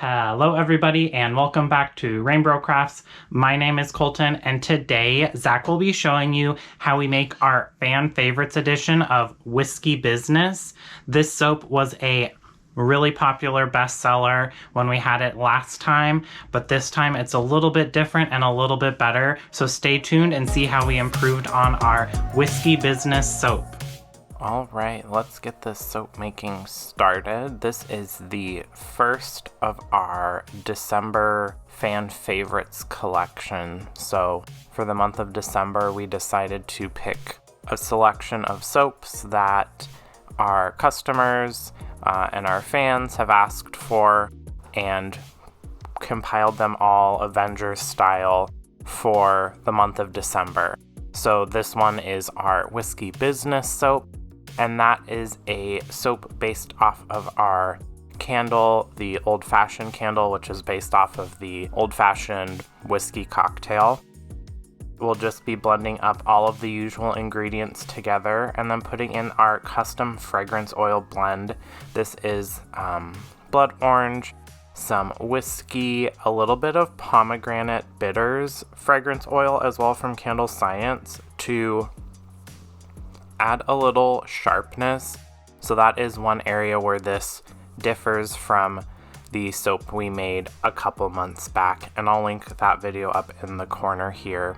Hello everybody and welcome back to RainBro Crafts. My name is Colton and today Zac will be showing you how we make our fan favorites edition of Whiskey Business. This soap was a really popular bestseller when we had it last time, but this time it's a little bit different and a little bit better. So stay tuned and see how we improved on our Whiskey Business soap. All right, let's get this soap making started. This is the first of our December fan favorites collection. So for the month of December, we decided to pick a selection of soaps that our customers and our fans have asked for and compiled them all Avengers style for the month of December. So this one is our Whiskey Business soap. And that is a soap based off of our candle, the Old Fashioned candle, which is based off of the Old Fashioned whiskey cocktail. We'll just be blending up all of the usual ingredients together and then putting in our custom fragrance oil blend. This is blood orange, some whiskey, a little bit of pomegranate bitters fragrance oil as well from Candle Science to add a little sharpness. So that is one area where this differs from the soap we made a couple months back, and I'll link that video up in the corner here.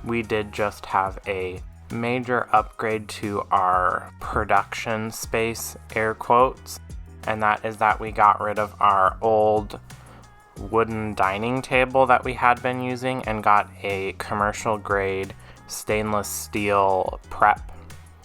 We did just have a major upgrade to our production space, air quotes, and that is that we got rid of our old wooden dining table that we had been using and got a commercial grade stainless steel prep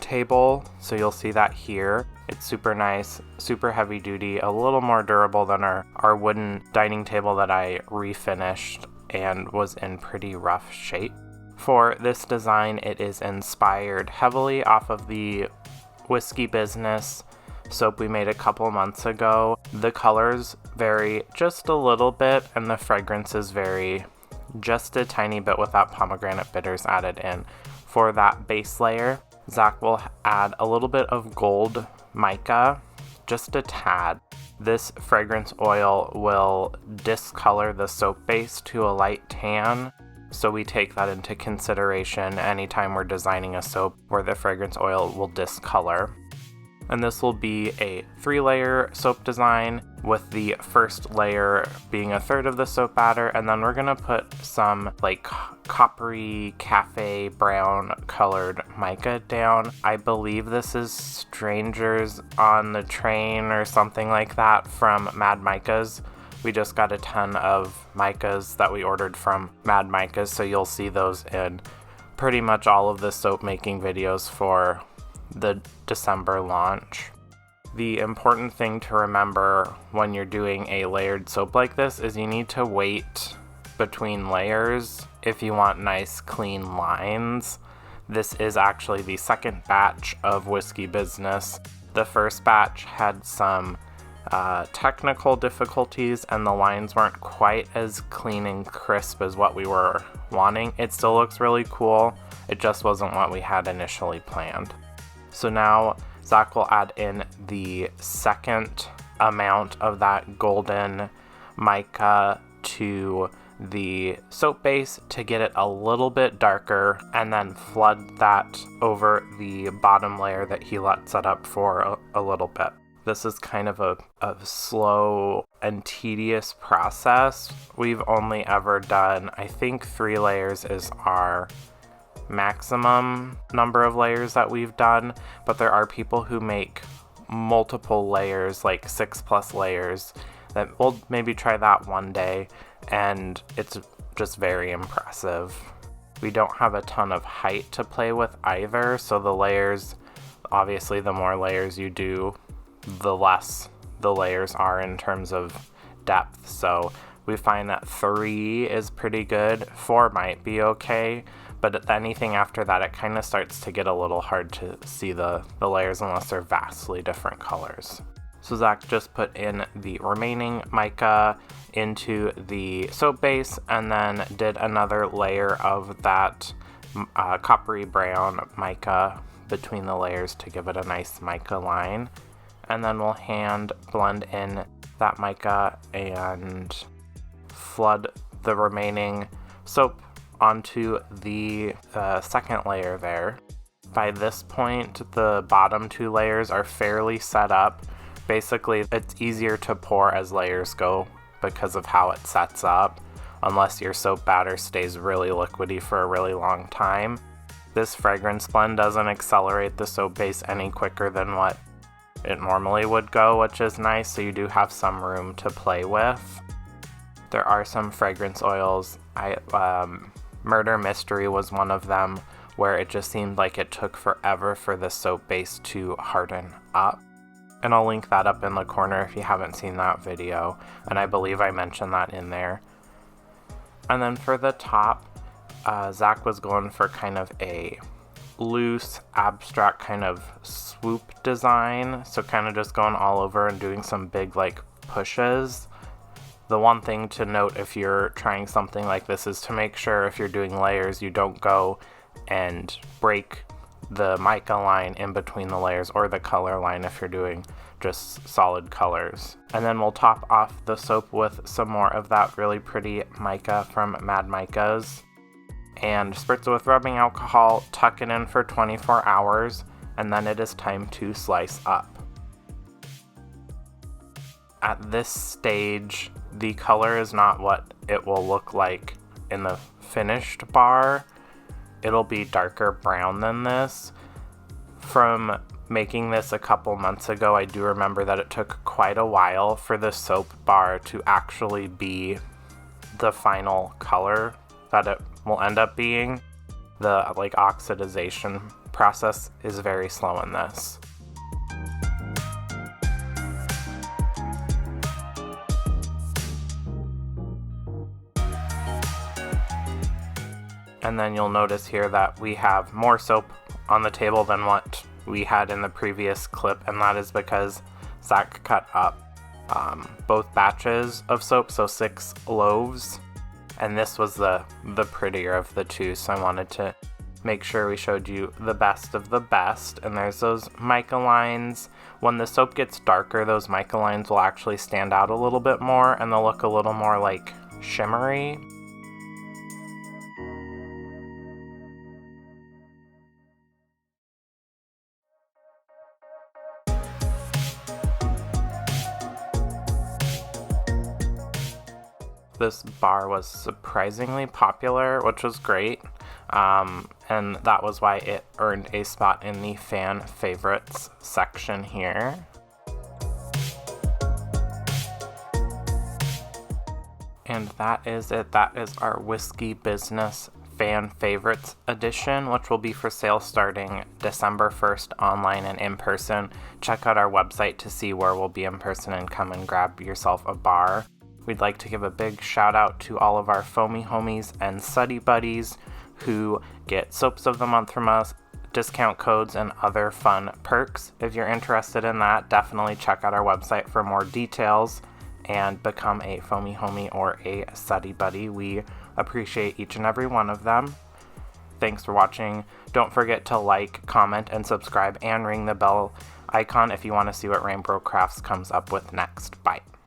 table. So you'll see that here. It's super nice, super heavy duty, a little more durable than our wooden dining table that I refinished and was in pretty rough shape. For this design, it is inspired heavily off of the Whiskey Business soap we made a couple months ago. The colors vary just a little bit and the fragrances vary just a tiny bit with that pomegranate bitters added in. For that base layer, Zac will add a little bit of gold mica, just a tad. This fragrance oil will discolor the soap base to a light tan, so we take that into consideration anytime we're designing a soap where the fragrance oil will discolor. And this will be a 3-layer soap design with the first layer being a third of the soap batter, and then we're gonna put some like coppery cafe brown colored mica down. I believe this is Strangers on the Train or something like that from Mad Micas. We just got a ton of micas that we ordered from Mad Micas, so you'll see those in pretty much all of the soap making videos for the December launch. The important thing to remember when you're doing a layered soap like this is you need to wait between layers if you want nice clean lines. This is actually the second batch of Whiskey Business. The first batch had some technical difficulties and the lines weren't quite as clean and crisp as what we were wanting. It still looks really cool, it just wasn't what we had initially planned. So now Zac will add in the second amount of that golden mica to the soap base to get it a little bit darker, and then flood that over the bottom layer that he let set up for a little bit. This is kind of a slow and tedious process. We've only ever done, I think 3 layers is our maximum number of layers that we've done, but there are people who make multiple layers, like 6+ layers, that we'll maybe try that one day, and it's just very impressive. We don't have a ton of height to play with either, so the layers, obviously the more layers you do, the less the layers are in terms of depth. So we find that 3 is pretty good, 4 might be okay, but anything after that, it kind of starts to get a little hard to see the layers unless they're vastly different colors. So Zac just put in the remaining mica into the soap base and then did another layer of that coppery brown mica between the layers to give it a nice mica line. And then we'll hand blend in that mica and flood the remaining soap onto the second layer there. By this point, the bottom 2 layers are fairly set up. Basically, it's easier to pour as layers go because of how it sets up, unless your soap batter stays really liquidy for a really long time. This fragrance blend doesn't accelerate the soap base any quicker than what it normally would go, which is nice, so you do have some room to play with. There are some fragrance oils. Murder Mystery was one of them, where it just seemed like it took forever for the soap base to harden up. And I'll link that up in the corner if you haven't seen that video, and I believe I mentioned that in there. And then for the top, Zac was going for kind of a loose, abstract kind of swoop design, so kind of just going all over and doing some big like pushes. The one thing to note if you're trying something like this is to make sure if you're doing layers you don't go and break the mica line in between the layers, or the color line if you're doing just solid colors. And then we'll top off the soap with some more of that really pretty mica from Mad Micas, and spritz it with rubbing alcohol, tuck it in for 24 hours, and then it is time to slice up. At this stage, the color is not what it will look like in the finished bar. It'll be darker brown than this. From making this a couple months ago, I do remember that it took quite a while for the soap bar to actually be the final color that it will end up being. The like oxidization process is very slow in this. And then you'll notice here that we have more soap on the table than what we had in the previous clip, and that is because Zac cut up both batches of soap, so 6 loaves, and this was the prettier of the two, so I wanted to make sure we showed you the best of the best. And there's those mica lines. When the soap gets darker, those mica lines will actually stand out a little bit more, and they'll look a little more like shimmery. This bar was surprisingly popular, which was great, and that was why it earned a spot in the fan favorites section here. And that is it. That is our Whiskey Business Fan Favorites edition, which will be for sale starting December 1st online and in person. Check out our website to see where we'll be in person and come and grab yourself a bar. We'd like to give a big shout out to all of our foamy homies and suddy buddies who get soaps of the month from us, discount codes, and other fun perks. If you're interested in that, definitely check out our website for more details and become a foamy homie or a suddy buddy. We appreciate each and every one of them. Thanks for watching. Don't forget to like, comment, and subscribe, and ring the bell icon if you want to see what RainBro Crafts comes up with next. Bye.